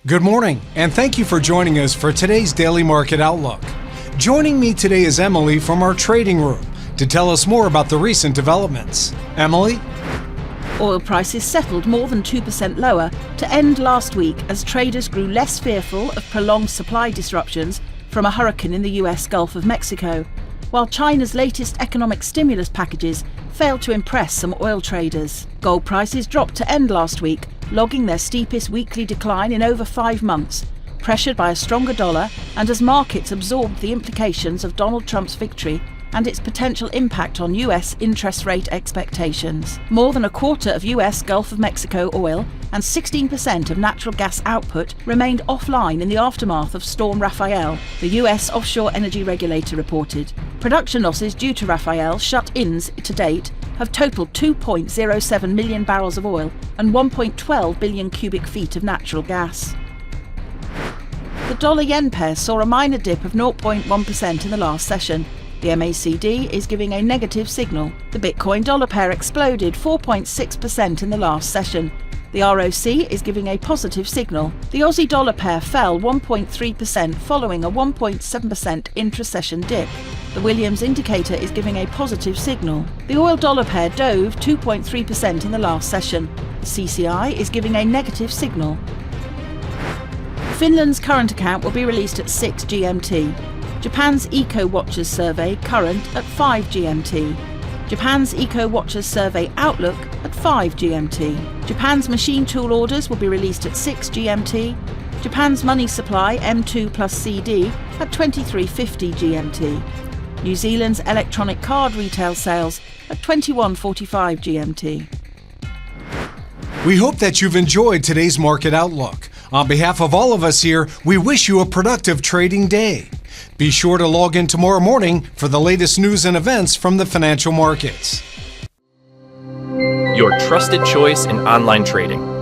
Good morning, and thank you for joining us for today's Daily Market Outlook. Joining me today is Emily from our trading room to tell us more about the recent developments. Emily? Oil prices settled more than 2% lower to end last week as traders grew less fearful of prolonged supply disruptions from a hurricane in the US Gulf of Mexico, while China's latest economic stimulus packages failed to impress some oil traders. Gold prices dropped to end last week, logging their steepest weekly decline in over 5 months, pressured by a stronger dollar and as markets absorbed the implications of Donald Trump's victory and its potential impact on US interest rate expectations. More than a quarter of US Gulf of Mexico oil and 16% of natural gas output remained offline in the aftermath of Storm Rafael, the US offshore energy regulator reported. Production losses due to Rafael shut-ins to date have totaled 2.07 million barrels of oil and 1.12 billion cubic feet of natural gas. The dollar-yen pair saw a minor dip of 0.1% in the last session. The MACD is giving a negative signal. The Bitcoin-dollar pair exploded 4.6% in the last session. The ROC is giving a positive signal. The Aussie-dollar pair fell 1.3% following a 1.7% intra-session dip. The Williams indicator is giving a positive signal. The oil-dollar pair dove 2.3% in the last session. The CCI is giving a negative signal. Finland's current account will be released at 6 GMT. Japan's Eco Watchers Survey current at 5 GMT. Japan's Eco Watchers Survey outlook at 5 GMT. Japan's machine tool orders will be released at 6 GMT. Japan's money supply M2 plus CD at 23.50 GMT. New Zealand's electronic card retail sales at 21.45 GMT. We hope that you've enjoyed today's Market Outlook. On behalf of all of us here, we wish you a productive trading day. Be sure to log in tomorrow morning for the latest news and events from the financial markets. Your trusted choice in online trading.